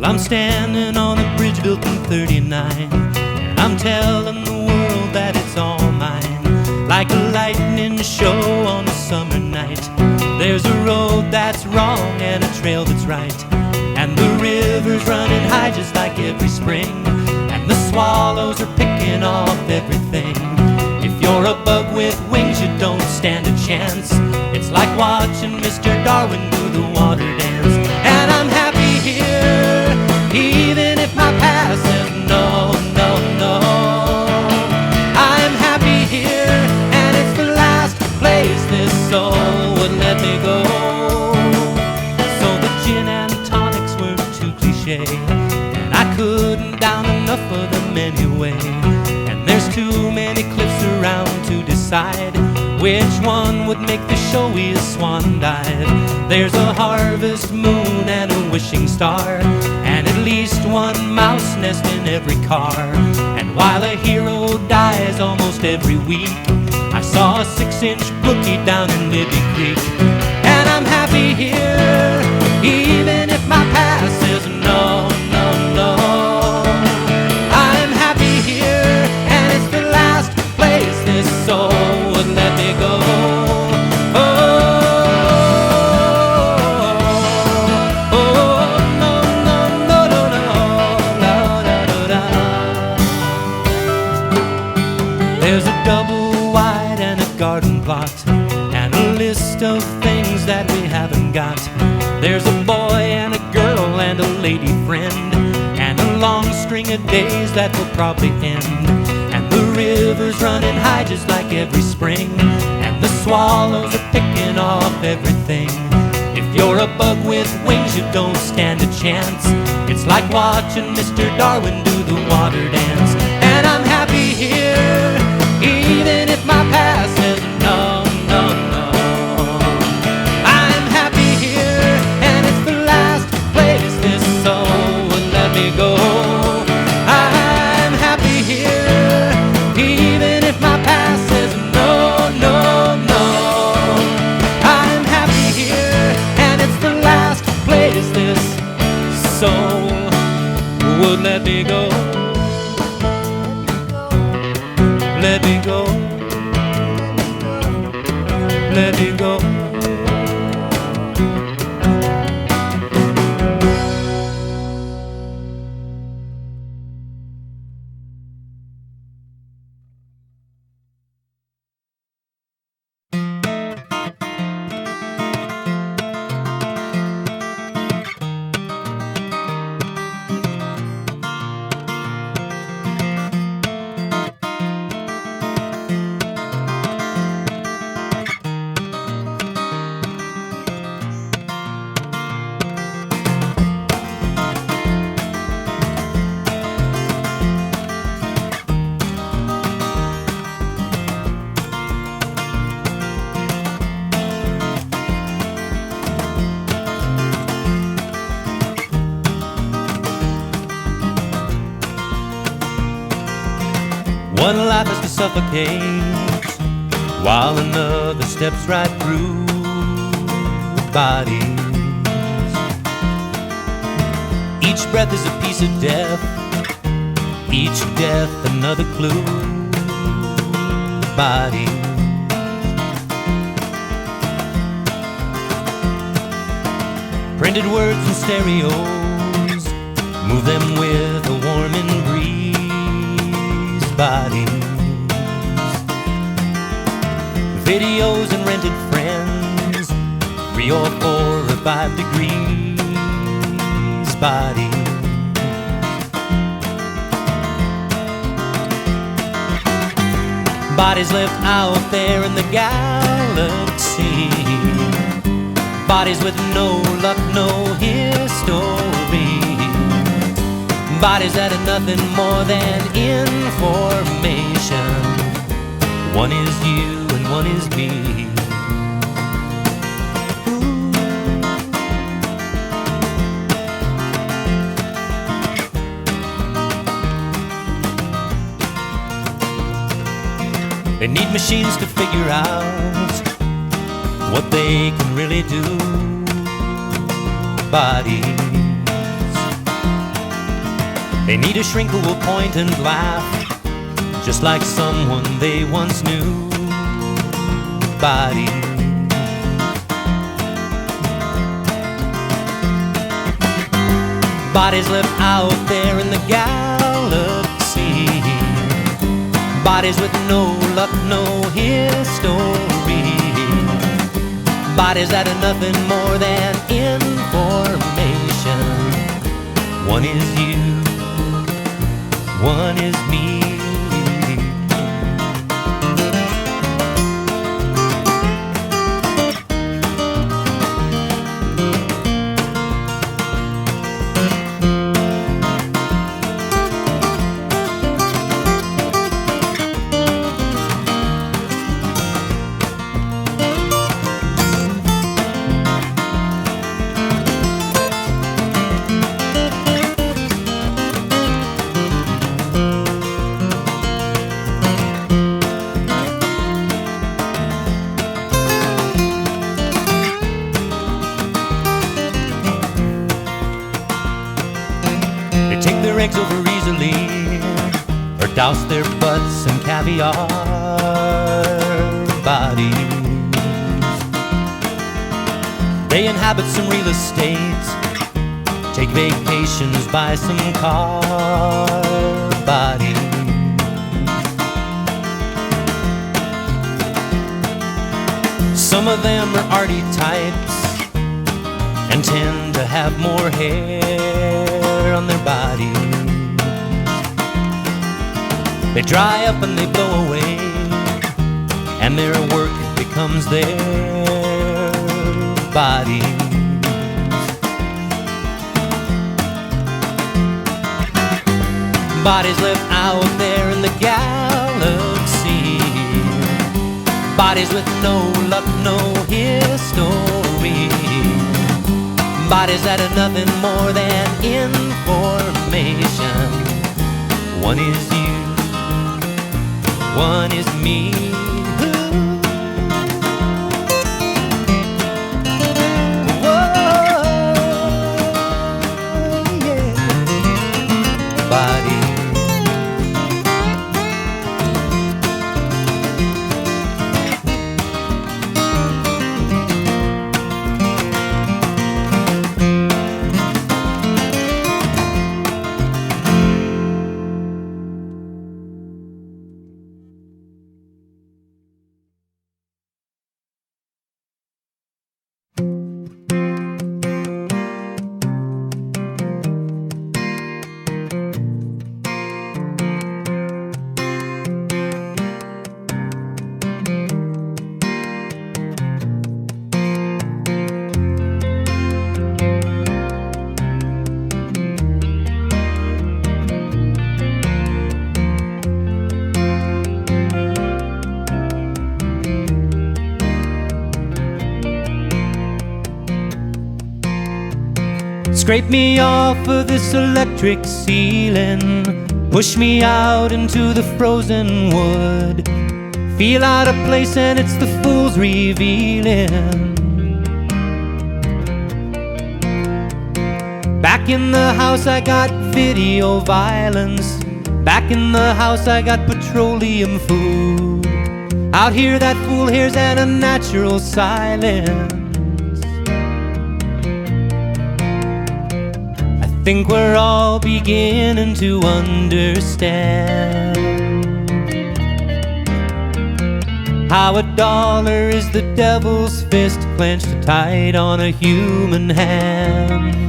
I'm standing on a bridge built in '39, and I'm telling the world that it's all mine. Like a lightning show on a summer night, there's a road that's wrong and a trail that's right, and the river's running high just like every spring, and the swallows are picking off everything. If you're a bug with wings, you don't stand a chance. It's like watching Mr. Darwin do the water dance. And I'm happy here, even if my past says no, no, no. I'm happy here, and it's the last place this soul would let me go. So the gin and tonics were too cliche, and I couldn't down enough of them anyway. And there's too many cliffs around to decide which one would make the showiest swan dive. There's a harvest moon and a wishing star, and at least one mouse nest in every car. And while a hero dies almost every week, I saw a 6-inch brookie down in Libby Creek. And I'm happy here, even if my past says no, no, no. I'm happy here, and it's the last place this soul would let me go. There's a double wide and a garden plot, and a list of things that we haven't got. There's a boy and a girl and a lady friend, and a long string of days that will probably end. And the river's running high just like every spring, and the swallows are picking off everything. If you're a bug with wings, you don't stand a chance. It's like watching Mr. Darwin do the water dance. And I'm happy here, even if my past says no, no, no. I'm happy here, and it's the last place this soul would let me go. I'm happy here, even if my past says no, no, no. I'm happy here, and it's the last place this soul would let me go. Let me go, let me go. One life is to suffocate, while another steps right through bodies. Each breath is a piece of death, each death another clue. Bodies. Printed words and stereos, move them with a warming breeze. Bodies, videos and rented friends, 3 or 4 or 5 degrees. Bodies, bodies left out there in the galaxy. Bodies with no luck, no history. Bodies that are nothing more than information. One is you and one is me. They need machines to figure out what they can really do. Bodies, They need a shrink who will point and laugh, just like someone they once knew. Bodies. Bodies left out there in the galaxy. Bodies with no luck, no history. Bodies that are nothing more than information. One is you, one is me. Eggs over easily, or douse their butts in caviar. Bodies. They inhabit some real estate, take vacations, buy some car. Bodies. Some of them are arty types and tend to have more hair on their bodies. They dry up and they blow away, and their work becomes their bodies. Bodies left out there in the galaxy. Bodies with no luck, no history. Bodies that are nothing more than information. One is you, one is me. Whoa, yeah. Body. Scrape me off of this electric ceiling, push me out into the frozen wood. Feel out of place and it's the fool's revealing. Back in the house I got video violence. Back in the house I got petroleum food. Out here that fool hears an unnatural silence. I think we're all beginning to understand how a dollar is the devil's fist clenched tight on a human hand.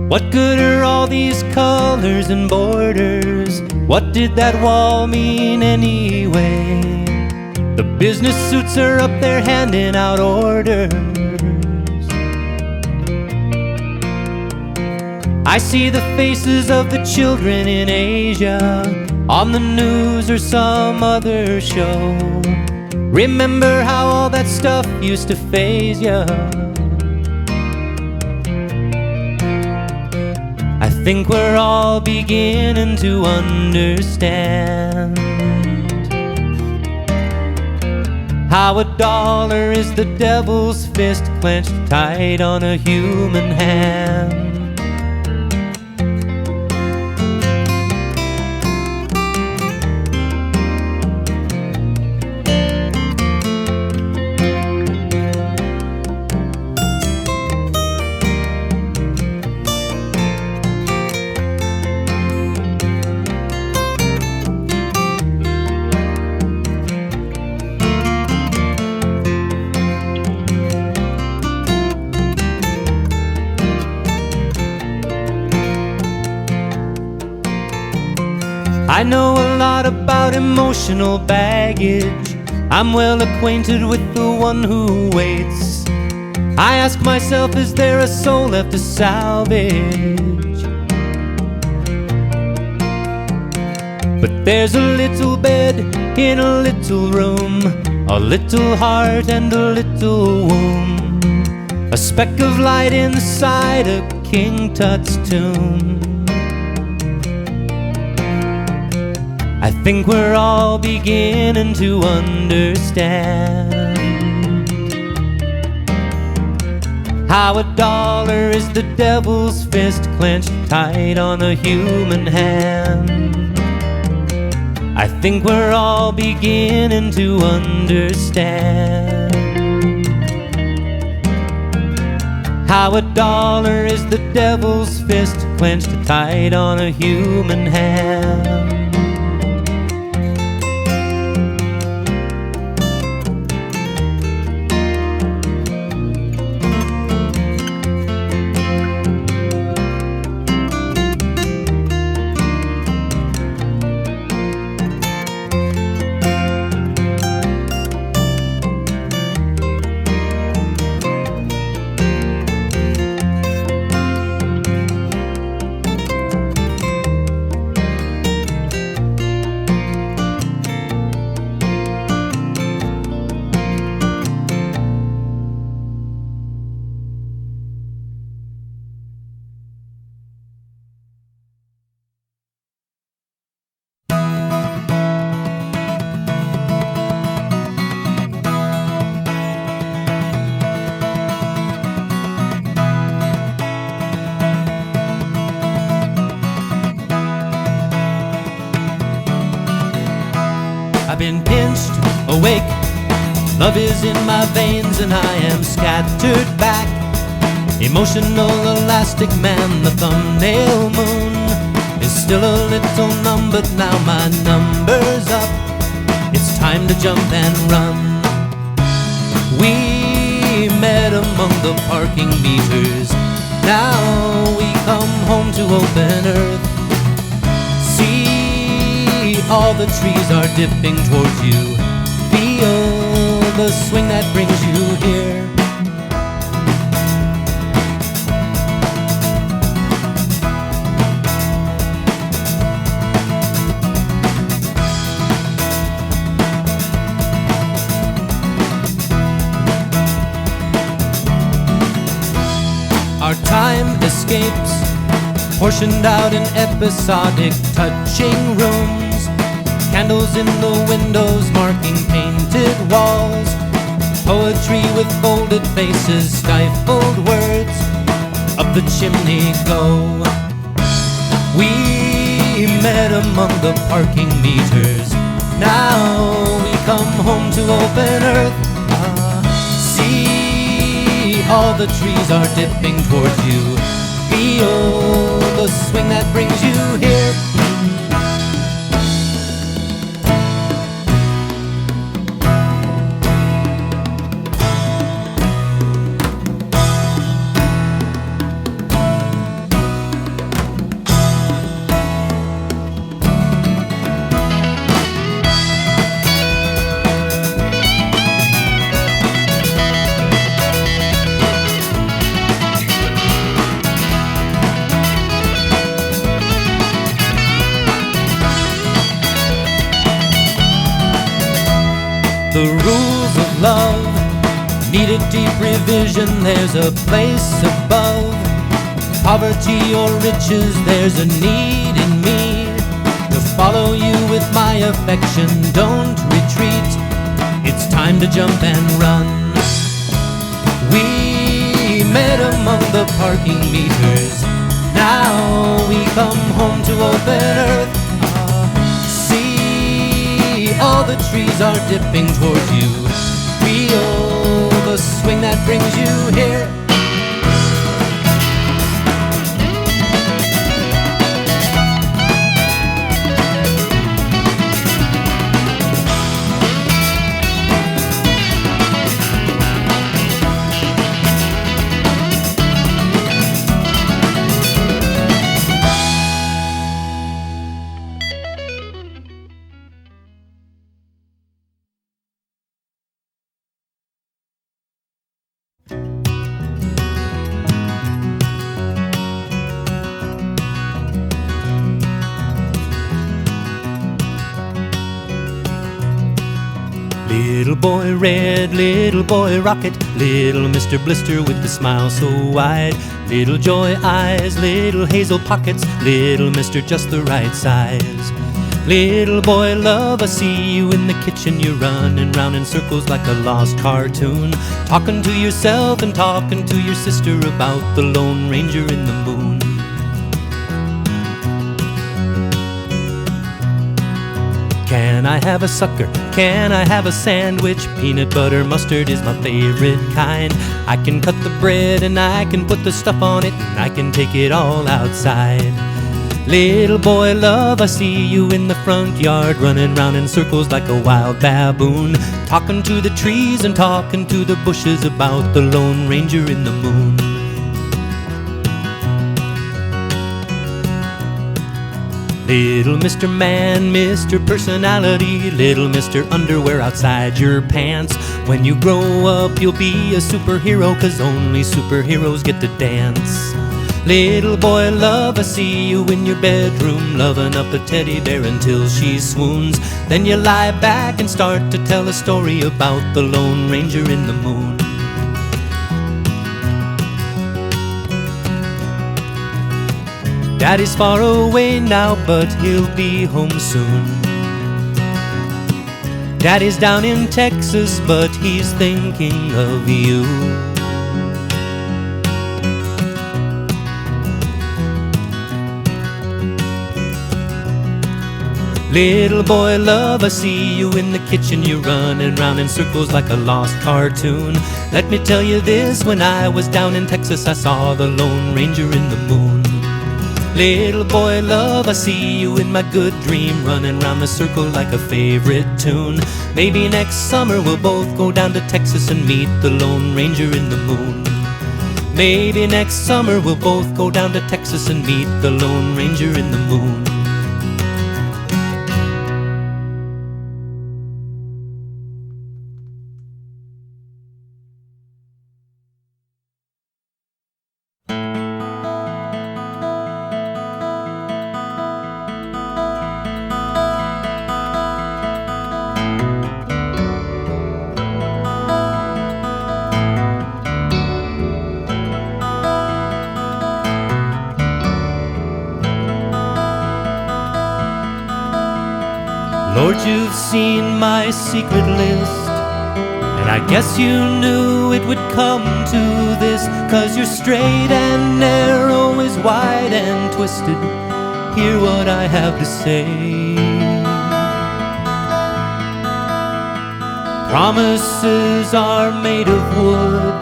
What good are all these colors and borders? What did that wall mean anyway? The business suits are up there handing out orders. I see the faces of the children in Asia on the news or some other show. Remember how all that stuff used to faze ya? think we're all beginning to understand how a dollar is the devil's fist clenched tight on a human hand. I know a lot about emotional baggage. I'm well acquainted with the one who waits. I ask myself, is there a soul left to salvage? But there's a little bed in a little room, a little heart and a little womb, a speck of light inside a King Tut's tomb. I think we're all beginning to understand how a dollar is the devil's fist clenched tight on a human hand. I think we're all beginning to understand how a dollar is the devil's fist clenched tight on a human hand. I've been pinched, awake, love is in my veins and I am scattered back. Emotional elastic man, the thumbnail moon is still a little numb, but now my number's up. It's time to jump and run. We met among the parking meters, now we come home to open earth. All the trees are dipping towards you. Feel the swing that brings you here. Our time escapes, portioned out in episodic touching rooms. Candles in the windows marking painted walls. Poetry with folded faces, stifled words. Up the chimney go. We met among the parking meters. Now we come home to open earth. See, all the trees are dipping towards you. Feel the swing that brings you here. The rules of love need a deep revision. There's a place above. poverty or riches, there's a need in me to follow you with my affection. Don't retreat, it's time to jump and run. We met among the parking meters, now we come home to open earth. See, all the trees are dipping towards you. Feel the swing that brings you here. Little boy red, little boy rocket, little Mr. Blister with the smile so wide. Little joy eyes, little hazel pockets, little Mr. Just the right size. Little boy love, I see you in the kitchen, you're running round in circles like a lost cartoon, talking to yourself and talking to your sister about the Lone Ranger in the moon. Can I have a sucker? Can I have a sandwich? Peanut butter mustard is my favorite kind. I can cut the bread and I can put the stuff on it, and I can take it all outside. Little boy love, I see you in the front yard, running round in circles like a wild baboon, talking to the trees and talking to the bushes about the Lone Ranger in the moon. Little Mr. Man, Mr. Personality, little Mr. Underwear outside your pants. When you grow up you'll be a superhero, 'cause only superheroes get to dance. Little boy love, I see you in your bedroom, loving up a teddy bear until she swoons. Then you lie back and start to tell a story about the Lone Ranger in the moon. Daddy's far away now, but he'll be home soon. Daddy's down in Texas, but he's thinking of you. Little boy love, I see you in the kitchen, you're running round in circles like a lost cartoon. Let me tell you this, when I was down in Texas I saw the Lone Ranger in the moon. Little boy love, I see you in my good dream, running round the circle like a favorite tune. Maybe next summer we'll both go down to Texas and meet the Lone Ranger in the moon. Maybe next summer we'll both go down to Texas and meet the Lone Ranger in the moon. Lord, you've seen my secret list, and I guess you knew it would come to this, 'cause you're straight and narrow is wide and twisted. Hear what I have to say. Promises are made of wood,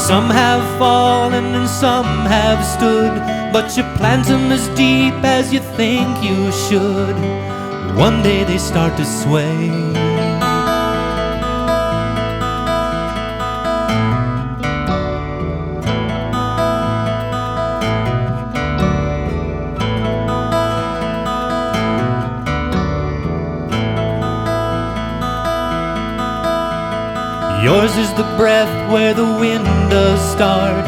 some have fallen and some have stood, but you plant them as deep as you think you should. One day they start to sway. Yours is the breath where the wind does start.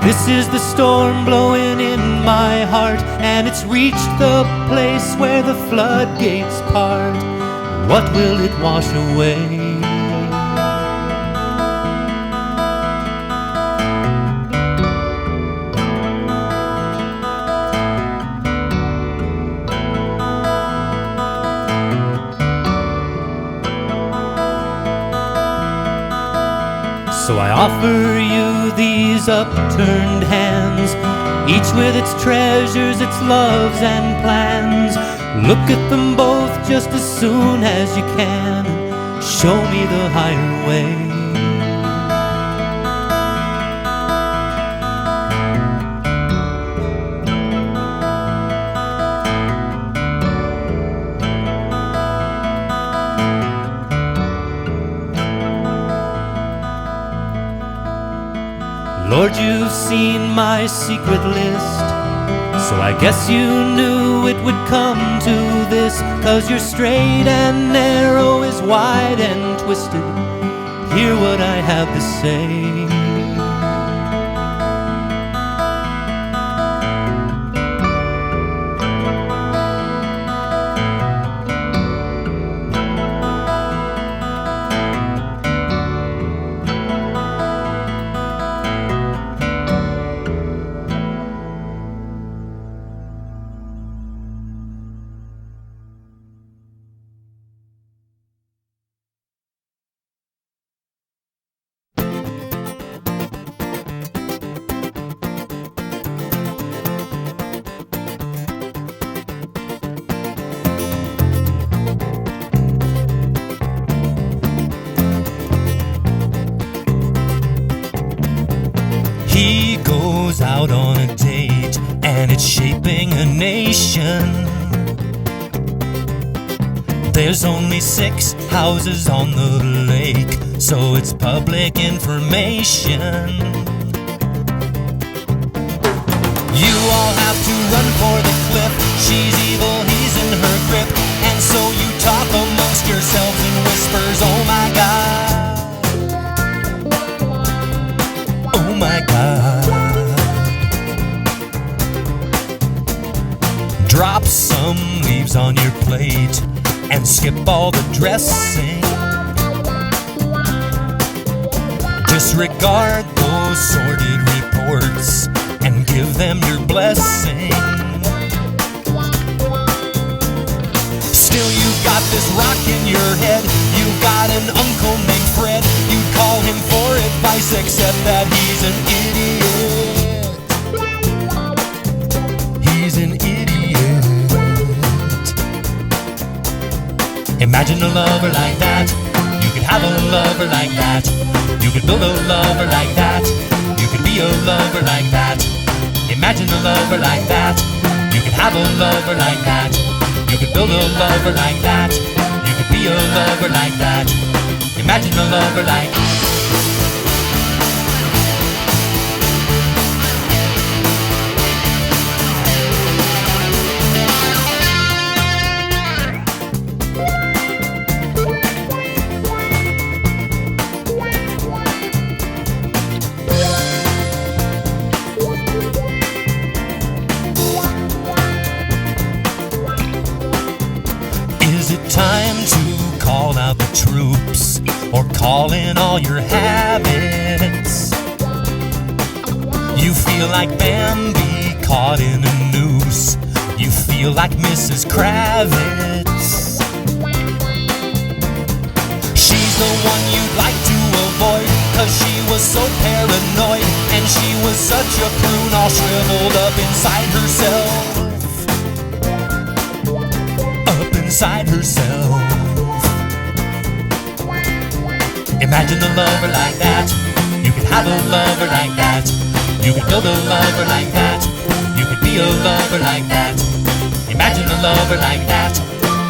This is the storm blowing in my heart, and it's reached the place where the floodgates part. What will it wash away? So I offer you these upturned hands, each with its treasures, its loves and plans. Look at them both just as soon as you can, and show me the higher way. Lord, you've seen my secret list, so I guess you knew it would come to this. 'Cause you're straight and narrow is wide and twisted. Hear what I have to say. He goes out on a date, and it's shaping a nation. There's only 6 houses on the lake, so it's public information. You all have to run for the cliff. She's evil, he's in her grip, and so you talk amongst yourselves in whispers. Oh my God, oh my God. Drop some leaves on your plate and skip all the dressing. Disregard those sordid reports and give them your blessing. Still you've got this rock in your head. You've got an uncle named Fred. You'd call him for advice, except that he's an idiot. He's an idiot. Imagine a lover like that. You could have a lover like that. You could build a lover like that. You could be a lover like that. Imagine a lover like that. You could have a lover like that. You could build a lover like that. You could be a lover like that. Imagine a lover like that. Time to call out the troops, or call in all your habits. You feel like Bambi caught in a noose. You feel like Mrs. Kravitz. She's the one you'd like to avoid, 'cause she was so paranoid, and she was such a prune, all shriveled up inside herself. Inside herself. Imagine a lover like that. You could have a lover like that. You could build a lover like that. You could be a lover like that. Imagine a lover like that.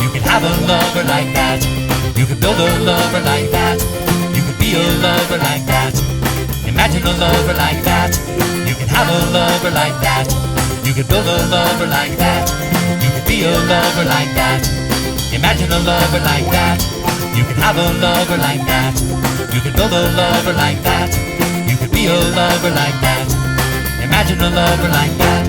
You could have a lover like that. You could build a lover like that. You could be a lover like that. Imagine a lover like that. You could have a lover like that. You could build a lover like that. You could be a lover like that. Imagine a lover like that. You could have a lover like that. You could build a lover like that. You could be a lover like that. Imagine a lover like that.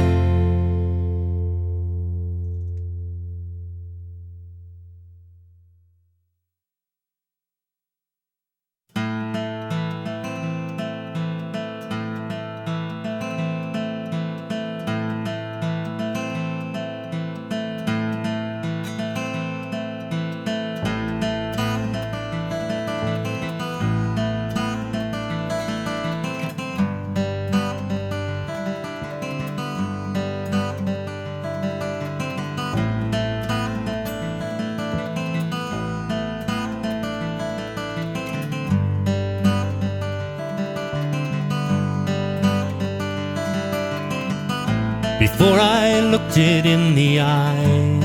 before I looked it in the eye,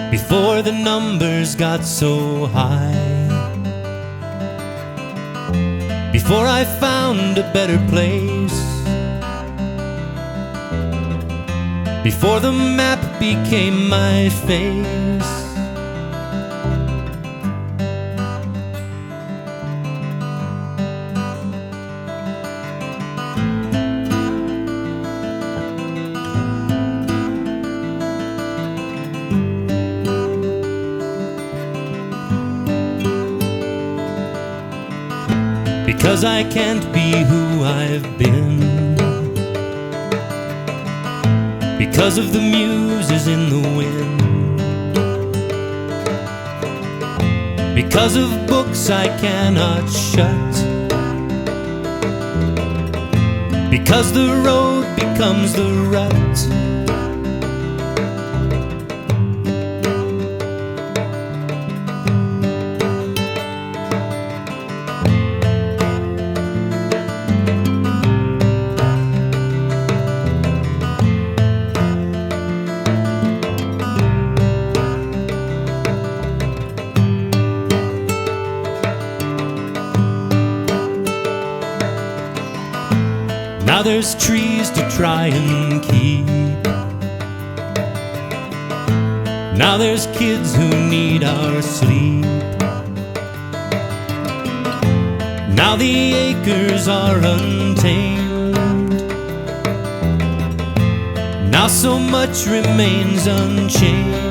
before the numbers got so high, before I found a better place, before the map became my face. Because I can't be who I've been, because of the muses in the wind, because of books I cannot shut, because the road becomes the rut. Now there's trees to try and keep. Now there's kids who need our sleep. Now the acres are untamed. Now so much remains unchanged.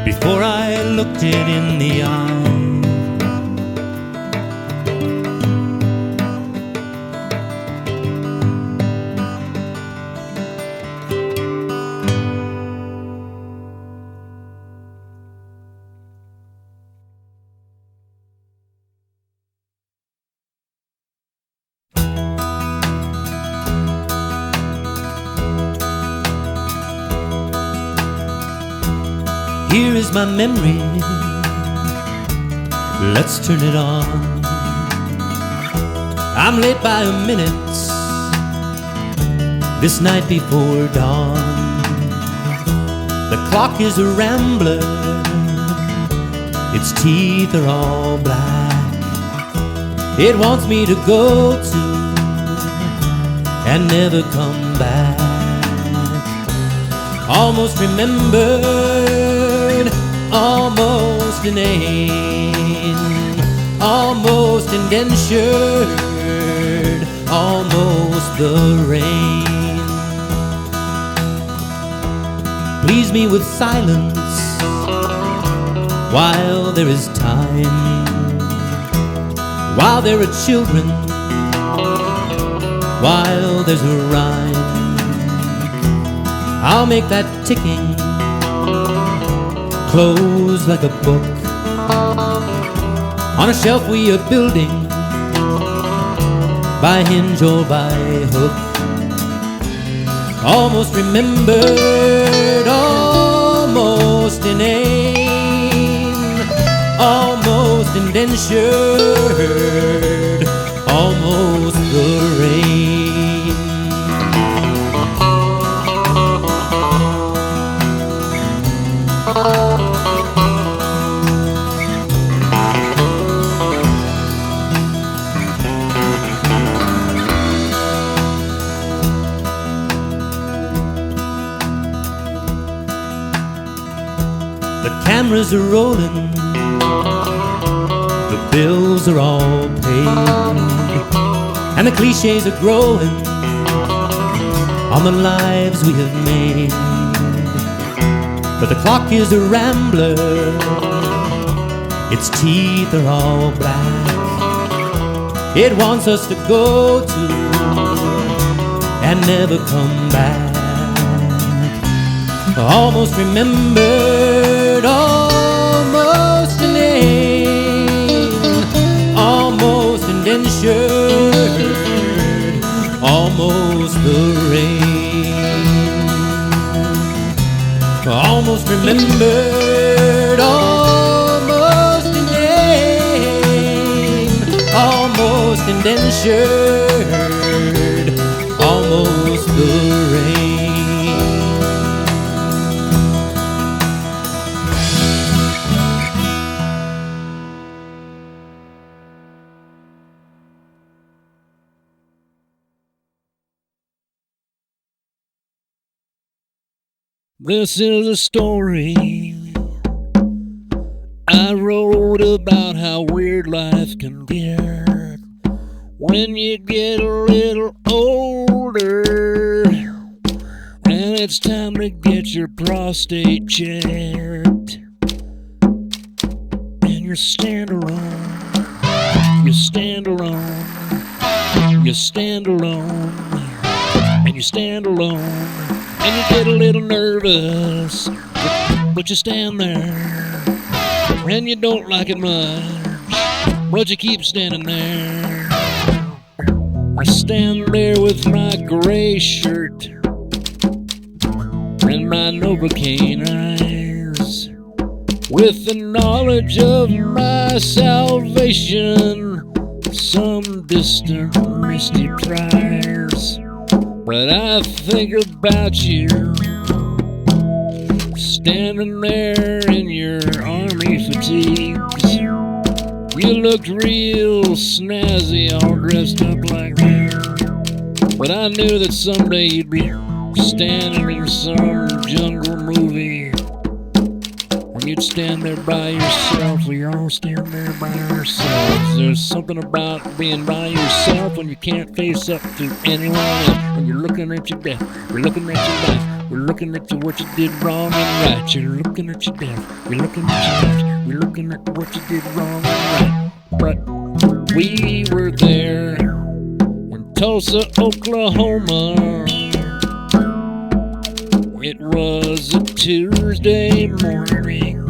Before I looked it in the eye, here is my memory, let's turn it on. I'm late by a minute, this night before dawn. The clock is a rambler, its teeth are all black. It wants me to go to and never come back. Almost remembered, almost inane, almost indentured, almost the rain. Please me with silence while there is time, while there are children, while there's a rhyme. I'll make that ticking close like a book on a shelf we are building by hinge or by hook. Almost remembered, almost inane, almost indentured, almost the rain. The cameras are rolling, the bills are all paid, and the cliches are growing on the lives we have made. But the clock is a rambler, its teeth are all black. It wants us to go to and never come back. almost remembered, almost a name, almost indentured, almost the rain. Almost remembered, almost a name, almost indentured, almost the rain. This is a story I wrote about how weird life can get when you get a little older and it's time to get your prostate checked. And you stand alone, you stand alone, you stand alone, and you stand alone. And you get a little nervous, but you stand there, and you don't like it much, but you keep standing there. I stand there with my gray shirt and my Novocaine eyes, with the knowledge of my salvation, some distant misty prize. But I think about you, standing there in your army fatigues. You looked real snazzy, all dressed up like that. But I knew that someday you'd be standing in some jungle movie, and you'd stand there by yourself. We all stand there by ourselves. There's something about being by yourself when you can't face up to anyone else. When you're looking at your death, you're looking at your life, you're looking at what you did wrong and right. You're looking at your death, you're looking at your life, you're looking at what you did wrong and right. But we were there in Tulsa, Oklahoma. It was a Tuesday morning.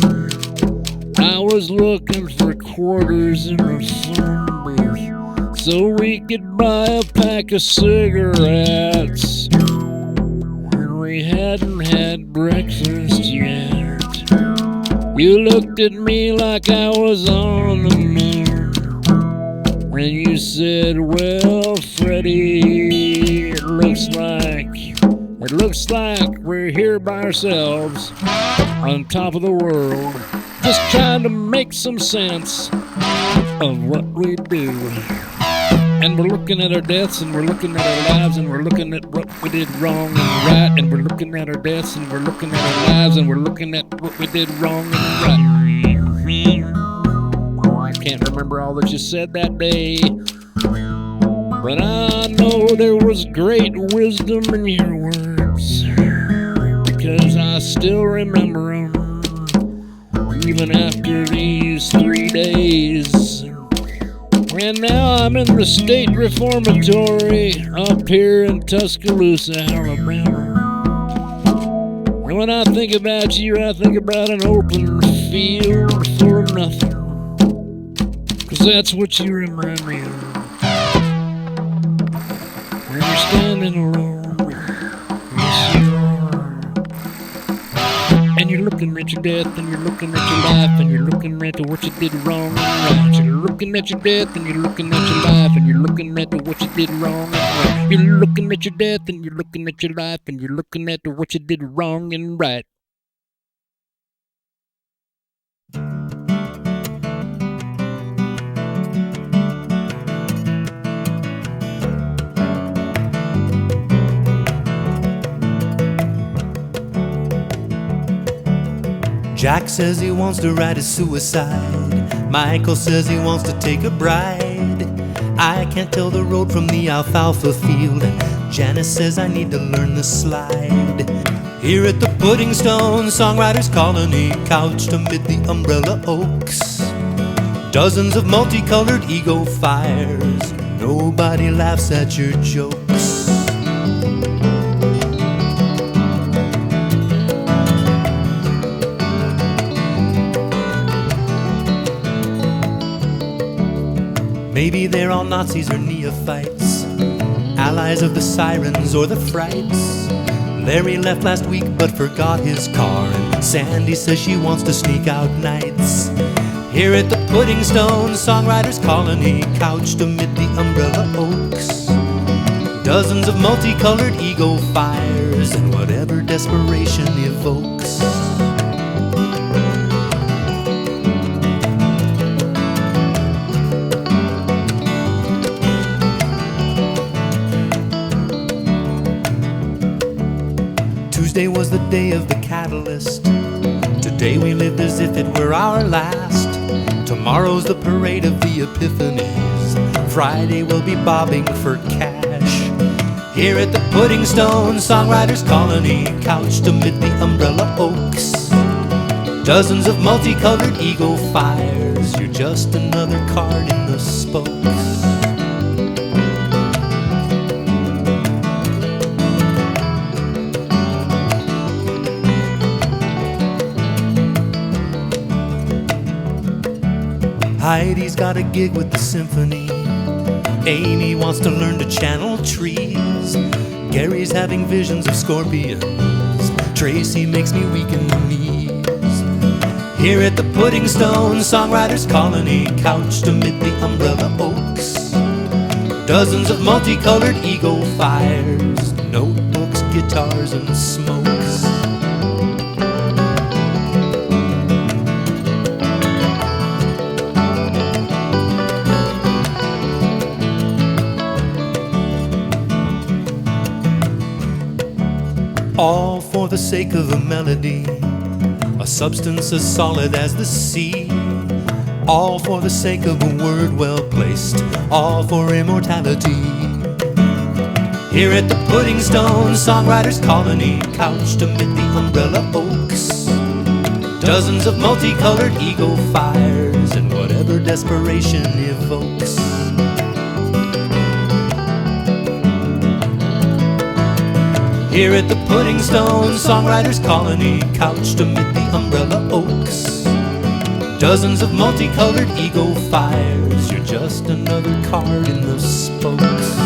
I was looking for quarters in a phone booth so we could buy a pack of cigarettes. And we hadn't had breakfast yet. You looked at me like I was on the moon when you said, "Well, Freddie, it looks like we're here by ourselves on top of the world, just trying to make some sense of what we do. And we're looking at our deaths, and we're looking at our lives, and we're looking at what we did wrong and right. And we're looking at our deaths, and we're looking at our lives, and we're looking at what we did wrong and right." Oh, I can't remember all that you said that day, but I know there was great wisdom in your words, because I still remember them, even after these 3 days. And now I'm in the state reformatory up here in Tuscaloosa, Alabama. And when I think about you, I think about an open field full of nothing, 'cause that's what you remind me of. When you're standing alone, yes you are. And you're looking at your death, and you're looking at your life, and you're looking at what you did wrong and right. You're looking at your death, and you're looking at your life, and you're looking at what you did wrong and right. You're looking at your death, and you're looking at your life, and you're looking at what you did wrong and right. Jack says he wants to ride a suicide. Michael says he wants to take a bride. I can't tell the road from the alfalfa field, and Janis says I need to learn the slide. Here at the Puddingstone Songwriters Colony, couched amid the umbrella oaks, dozens of multicolored ego fires. Nobody laughs at your jokes. Maybe they're all Nazis or neophytes, allies of the sirens or the frights. Larry left last week but forgot his car, and Sandy says she wants to sneak out nights. Here at the Puddingstone Songwriters Colony, couched amid the umbrella oaks, dozens of multicolored ego fires and whatever desperation evokes. Tuesday was the day of the catalyst. Today we lived as if it were our last. Tomorrow's the parade of the epiphanies. Friday we'll be bobbing for cash. Here at the Puddingstone Songwriters Colony, couched amid the umbrella oaks, dozens of multicolored ego fires. You're just another card in the spokes. Heidi's got a gig with the symphony. Amy wants to learn to channel trees. Gary's having visions of scorpions. Tracy makes me weak in the knees. Here at the Puddingstone Songwriters Colony, couched amid the umbrella oaks, dozens of multicolored ego fires, notebooks, guitars, and smokes. All for the sake of a melody, a substance as solid as the sea. All for the sake of a word well placed, all for immortality. Here at the Puddingstone Songwriters Colony, couched amid the umbrella oaks, dozens of multicolored ego fires and whatever desperation evokes. Here at the Puddingstone Songwriters Colony, couched amid the umbrella oaks, dozens of multicolored ego fires. You're just another card in the spokes.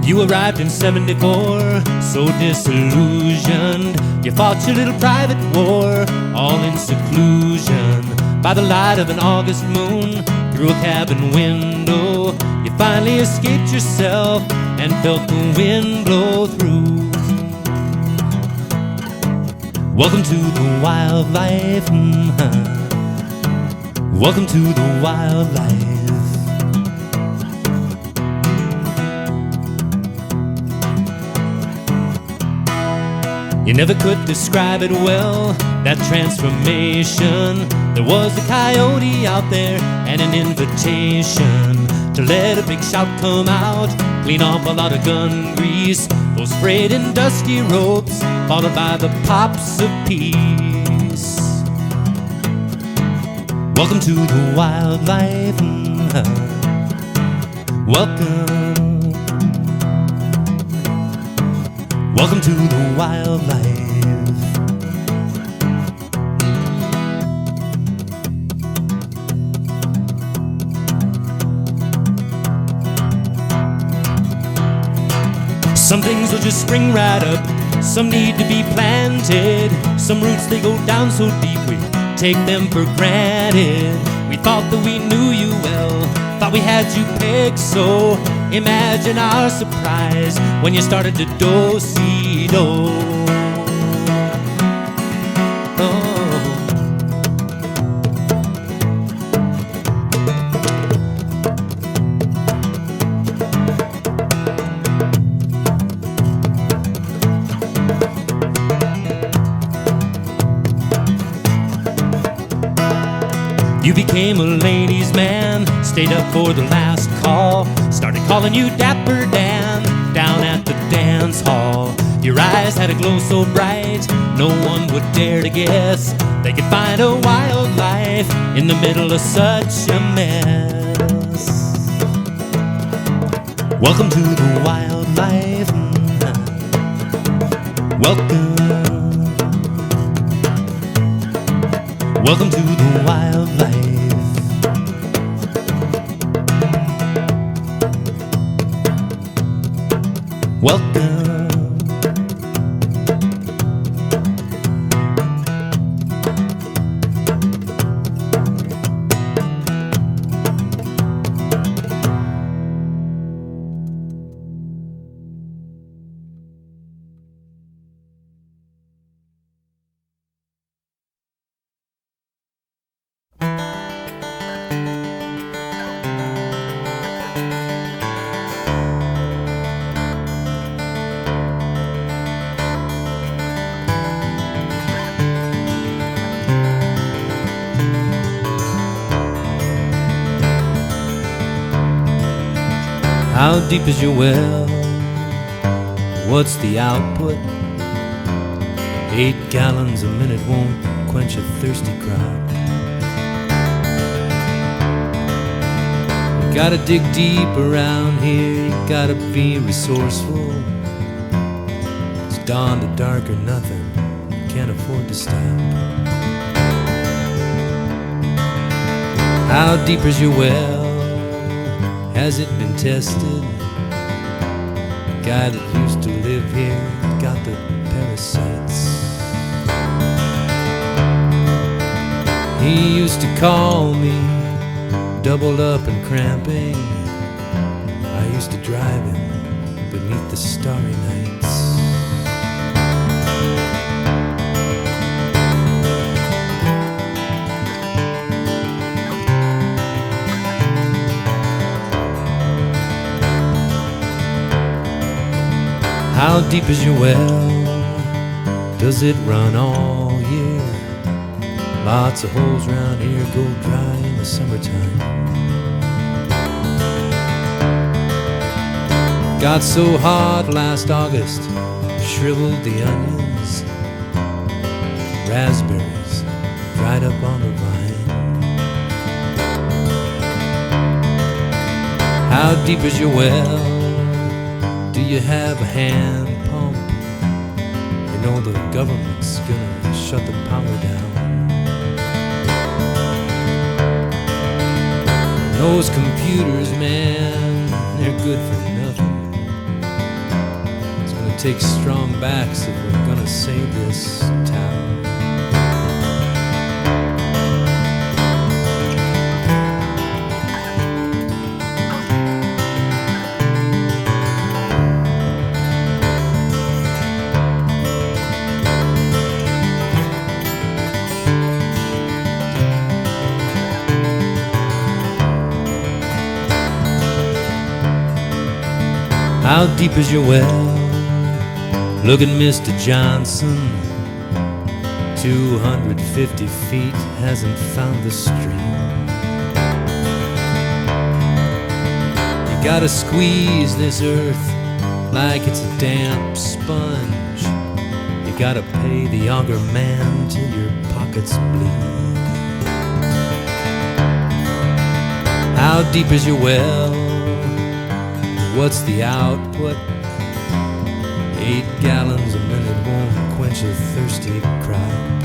You arrived in '74, so disillusioned. You fought your little private war, all in seclusion. By the light of an August moon, through a cabin window, you finally escaped yourself and felt the wind blow through. Welcome to the wildlife. Welcome to the wildlife. You never could describe it well, that transformation. There was a coyote out there and an invitation to let a big shout come out, clean off a lot of gun grease, those frayed and dusty ropes, followed by the pops of peace. Welcome to the wildlife. Welcome. Welcome to the wildlife. Some things will just spring right up, some need to be planted. Some roots, they go down so deep we take them for granted. We thought that we knew you well, thought we had you pegged, so imagine our surprise when you started to do-si-do. You became a ladies' man, stayed up for the last call, started calling you Dapper Dan down at the dance hall. Your eyes had a glow so bright, no one would dare to guess they could find a wildlife in the middle of such a mess. Welcome to the wildlife. Welcome. Welcome to the wildlife. Welcome. How deep is your well? What's the output? 8 gallons a minute won't quench a thirsty crowd. You gotta dig deep around here, you gotta be resourceful. It's dawn to dark or nothing, you can't afford to stop. How deep is your well? Has it been tested? The guy that used to live here got the parasites. He used to call me doubled up and cramping. I used to drive him beneath the starry nights. How deep is your well? Does it run all year? Lots of holes round here go dry in the summertime. Got so hot last August, shriveled the onions. Raspberries dried up on the vine. How deep is your well? Do you have a hand pump? You know the government's gonna shut the power down. Those computers, man, they're good for nothing. It's gonna take strong backs if we're gonna save this town. How deep is your well? Look at Mr. Johnson, 250 feet, hasn't found the stream. You gotta squeeze this earth like it's a damp sponge. You gotta pay the auger man till your pockets bleed. How deep is your well? What's the output? 8 gallons a minute won't quench a thirsty crowd.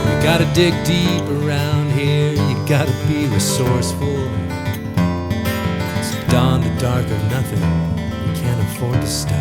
You gotta dig deep around here, you gotta be resourceful. It's dawn to dark or nothing, you can't afford to stop.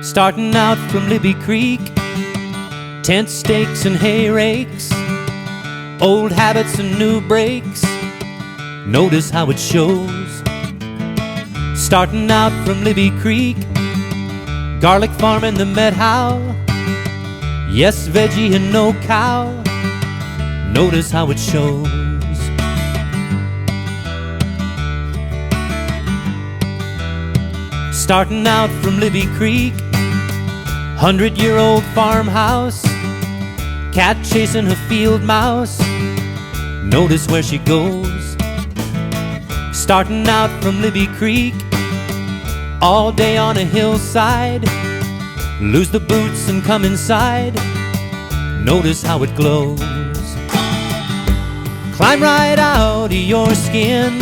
Starting out from Libby Creek, tent stakes and hay rakes, old habits and new breaks, notice how it shows. Starting out from Libby Creek, garlic farm in the Met How, yes, veggie and no cow, notice how it shows. Starting out from Libby Creek, 100-year-old farmhouse, cat chasing a field mouse, notice where she goes. Starting out from Libby Creek, all day on a hillside, lose the boots and come inside, notice how it glows. Climb right out of your skin,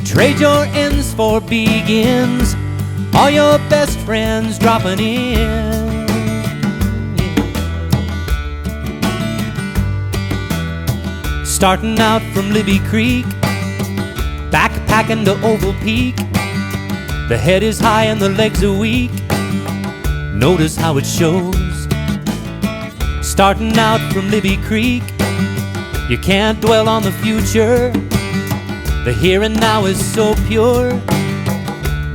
trade your ends for begins, all your best friends dropping in. Starting out from Libby Creek, backpacking to Oval Peak, the head is high and the legs are weak, notice how it shows. Starting out from Libby Creek, you can't dwell on the future, the here and now is so pure,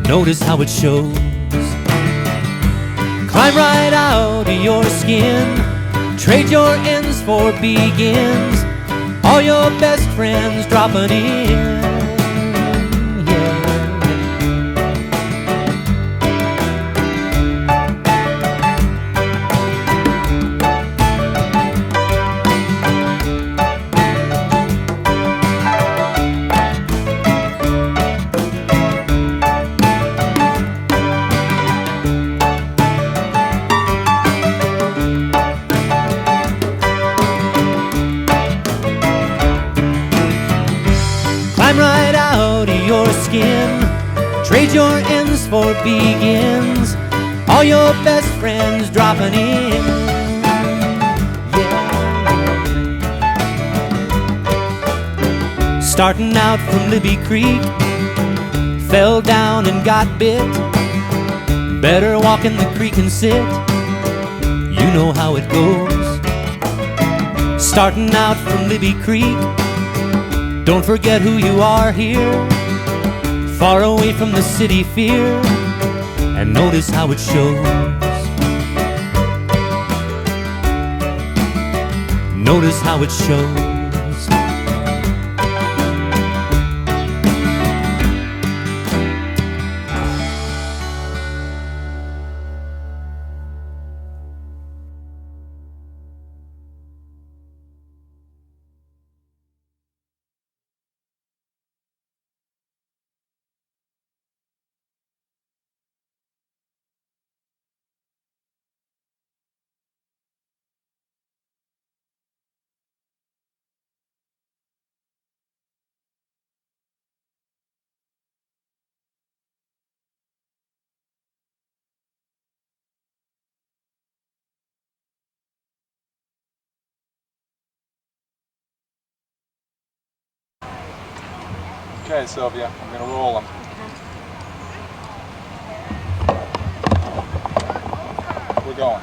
notice how it shows. Climb right out of your skin, trade your ends for begins, all your best friends dropping in. Right out of your skin, trade your ends for begins, all your best friends dropping in. Yeah. Starting out from Libby Creek, fell down and got bit, better walk in the creek and sit, you know how it goes. Starting out from Libby Creek, don't forget who you are here, far away from the city fear, and notice how it shows. Notice how it shows. Okay, Sylvia, I'm going to roll them. We're going.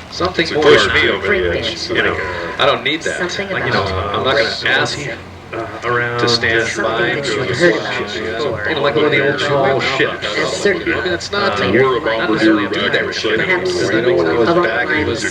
Something to push me over the edge. You know, I don't need that. Like, you know, I'm not going to ask you to stand by and do shit. You know, like one of the old school shit. I mean, it's not to worry about necessarily do that shit. Because I know when I was back, it was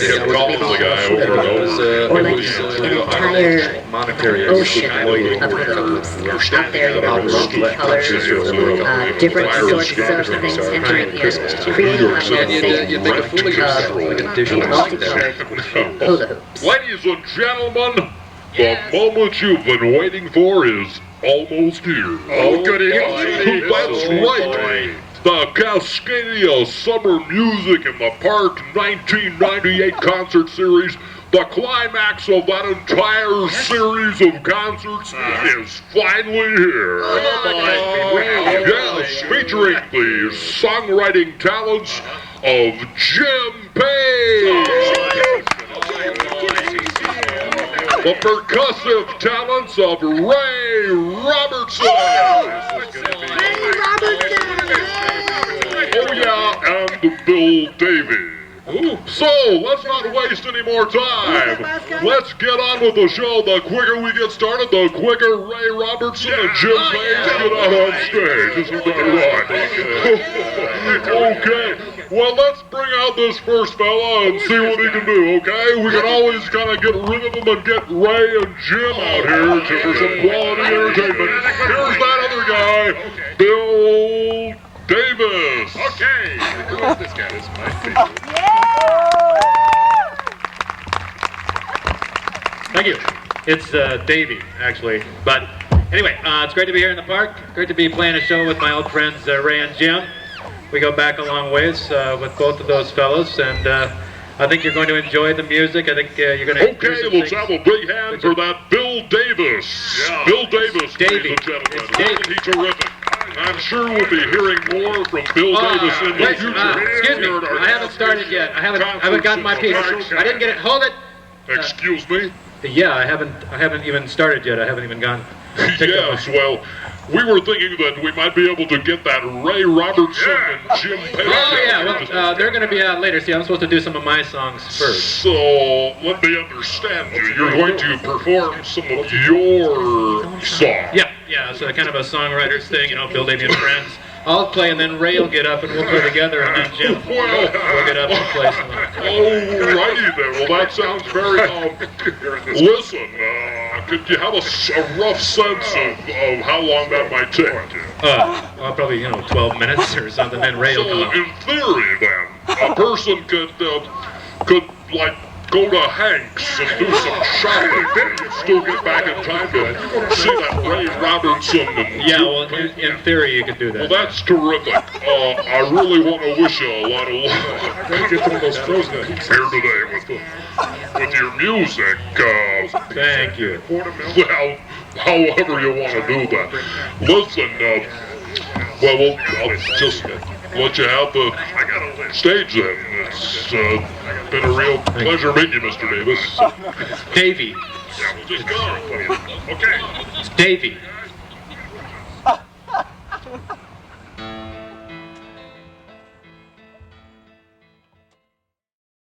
monetary ocean of hoops out there, you know, multicolored, different sorts of things entering here, creating a sensation you'd make a fool of yourself, like a dish multicolored hula hoops. Ladies and gentlemen, the moment you've been waiting for is almost here. Oh, goody. That's right. The Cascadia Summer Music in the Park 1998 concert series, the climax of that entire series of concerts, is finally here. Yes, featuring the songwriting talents of Jim Page, the percussive talents of Ray Robertson, Ray Robertson! Bill Davie. So, let's not waste any more time. Let's get on with the show. The quicker we get started, the quicker Ray Robertson and Jim Page get out on stage. Isn't that right? Okay. Well, let's bring out this first fella and see what he can do, okay? We can always kind of get rid of him and get Ray and Jim out here for some quality entertainment. Here's that other guy, Bill Davis. Okay. This guy is my favorite. Thank you. It's Davie, actually. But anyway, it's great to be here in the park. Great to be playing a show with my old friends Ray and Jim. We go back a long ways with both of those fellows, and I think you're going to enjoy the music. I think you're going to. Okay, let's have a big hand for that Bill Davis. Yeah. Bill Davis, ladies and gentlemen. He's terrific. I'm sure we'll be hearing more from Bill Davis in the future. Excuse me, I haven't started yet. I haven't gotten my piece. I didn't get it. Hold it. Excuse me? Yeah, I haven't even started yet. I haven't even gone. Yes, well, we were thinking that we might be able to get that Ray Robertson and Jim Page. Oh yeah, well, they're going to be out later. See, I'm supposed to do some of my songs first. So, let me understand you. You're going to perform some of your songs. Yeah, it's kind of a songwriter's thing, you know, Bill Davie and friends. I'll play, and then Ray will get up, and we'll play together, and then Jim will get up and play some. Alrighty then. Well, that sounds very. Listen, could you have a rough sense of how long that might take? Well, probably 12 minutes or something. Then Ray will come up. So, in theory, then, a person could like go to Hank's and do some shopping and still get back in time to see that Ray Robertson and yeah, well, in theory you could do that. Well, that's terrific. I really want to wish you a lot of luck. Get some of those frozen here today with your music. Thank you. Well, however you want to do that. Listen, well, I'll just let you have the stage then. It's been a real pleasure meeting you, Mr. Davis. Davie. Yeah, we'll just go. Okay. It's Davie.